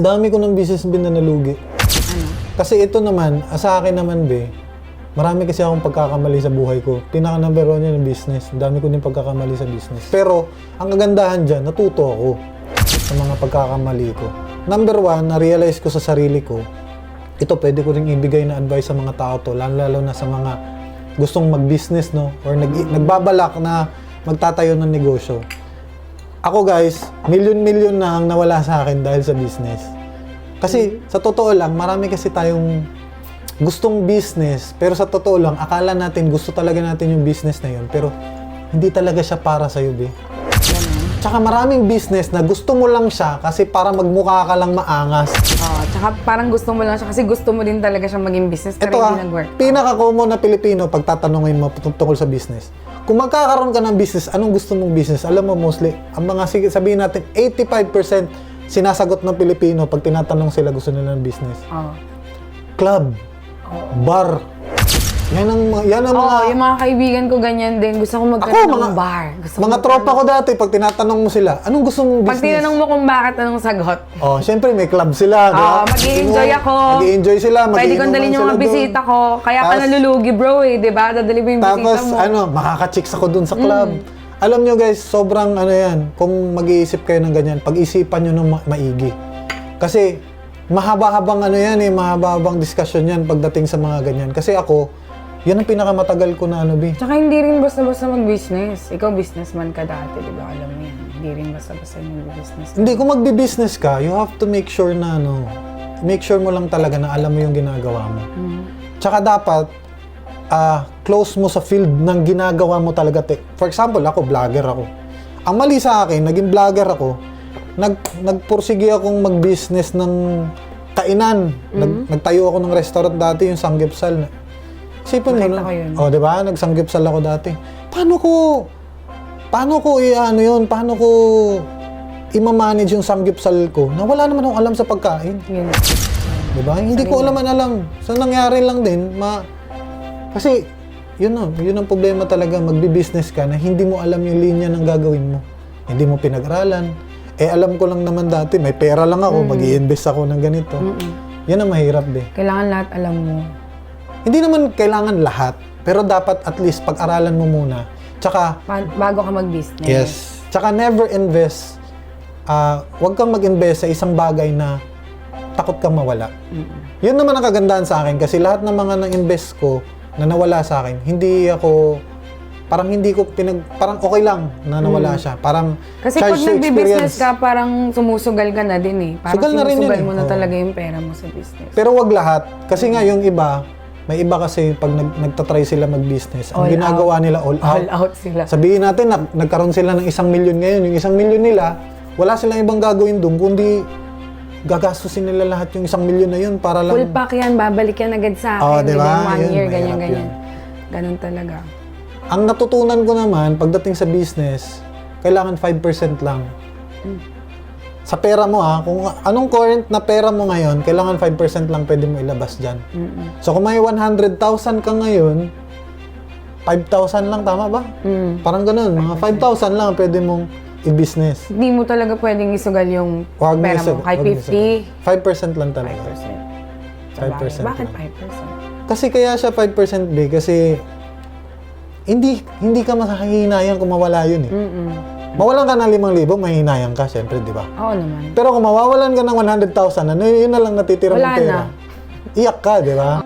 Dami ko ng business bin na nalugi. Ano? Kasi ito naman, sa akin naman be, marami kasi akong pagkakamali sa buhay ko. Pinaka number one yan ng business. Dami ko din pagkakamali sa business. Pero, ang kagandahan dyan, natuto ako sa mga pagkakamali ko. Number one, na-realize ko sa sarili ko, ito pwede ko rin ibigay na advice sa mga tao to, lalo na sa mga gustong mag-business, no? Or nagbabalak na magtatayo ng negosyo. Ako guys, milyon-milyon na ang nawala sa akin dahil sa business. Kasi sa totoo lang, marami kasi tayong gustong business, pero sa totoo lang, akala natin gusto talaga natin yung business na yun, pero hindi talaga siya para sa'yo, be. Tsaka maraming business na gusto mo lang siya kasi para magmukha ka lang maangas. Tsaka parang gusto mo lang siya kasi gusto mo din talaga siyang maging business pero hindi nag-work. Pinaka-common na Pilipino pag tatanungin mo tungkol sa business. Kung magkakaroon ka ng business, anong gusto mong business? Alam mo mostly, ang mga sabihin natin 85% sinasagot ng Pilipino pag tinatanong sila gusto nila ng business. Club, bar. Yan ang mga... yung mga kaibigan ko ganyan din. Gusto ko magkaroon ng bar. Mga tropa ko dati, pag tinatanong mo sila, anong gusto mong business? Pag tinanong mo kung bakit, anong sagot? Siyempre may club sila. Mag-i-enjoy ako. Mag-i-enjoy sila. Pwede kong dalhin yung mga bisita ko. Kaya ka nalulugi bro diba? Dadali mo yung bisita mo. Tapos makaka-chicks ako dun sa club. Alam nyo guys, sobrang yan. Kung mag-iisip kayo ng ganyan, pag-isipan nyo ng maigi. Kasi mahaba-habang mahaba-habang discussion yan pagdating sa mga ganyan. Kasi ako, yan ang pinakamatagal ko na Tsaka hindi rin basta-basta mag-business. Ikaw businessman ka dati, di ba? Alam mo yan. Hindi rin basta-basta mag-business. Hindi, kung magbi-business ka, you have to make sure na make sure mo lang talaga na alam mo yung ginagawa mo. Tsaka dapat, close mo sa field ng ginagawa mo talaga. For example, ako, vlogger ako. Ang mali sa akin, naging vlogger ako, nagpursige akong mag-business ng kainan. Nagtayo ako ng restaurant dati, yung Samgyupsal. Sipin mo na. Di ba? Nagsanggipsal ako dati. Paano ko i-manage yung sanggipsal ko na wala naman akong alam sa pagkain? Di ba? Hindi ko alam. So, nangyari lang din, kasi, yun ang problema talaga, magbi-business ka na hindi mo alam yung linya ng gagawin mo. Hindi mo pinag-aralan. Alam ko lang naman dati, may pera lang ako, mag-i-invest ako ng ganito. Yan ang mahirap, be. Kailangan lahat alam mo. Hindi naman kailangan lahat, pero dapat at least pag-aralan mo muna. Tsaka, bago ka mag-business. Yes. Tsaka never invest, huwag kang mag-invest sa isang bagay na takot kang mawala. Yun naman ang kagandahan sa akin kasi lahat ng mga nang-invest ko na nawala sa akin, parang okay lang na nawala siya. Parang kasi pag nagbi-business ka, parang sumusugal ka na din Parang sinusugal mo na talaga yung pera mo sa business. Pero wag lahat. Kasi nga yung iba, may iba kasi pag nagtatry sila mag-business, ang ginagawa nila all out sila. Sabihin natin, nagkaroon sila ng 1 million ngayon. Yung 1 million nila, wala silang ibang gagawin doon, kundi gagastusin nila lahat yung 1 million na yun para lang... Full pack yan, babalik yan agad sa akin. Diba? 1 year, ganyan. Ganun talaga. Ang natutunan ko naman, pagdating sa business, kailangan 5% lang. Sa pera mo kung anong current na pera mo ngayon, kailangan 5% lang pwede mo ilabas dyan. So kung may 100,000 ka ngayon, 5,000 lang, tama ba? Parang ganun, mga 5,000 lang pwede mong i-business. Hindi mo talaga pwedeng isugal yung pera mo. Kahit 50? 5% lang talaga. 5%. 5%. Bakit lang. 5%? Kasi kaya siya 5% kasi hindi ka makahinayang kung mawala yun Mawalan ka ng 5,000, mahinayang ka, syempre, di ba? Oo naman. Pero kung mawawalan ka ng 100,000, yun na lang natitira mong pera. Wala na. Iyak ka, di ba?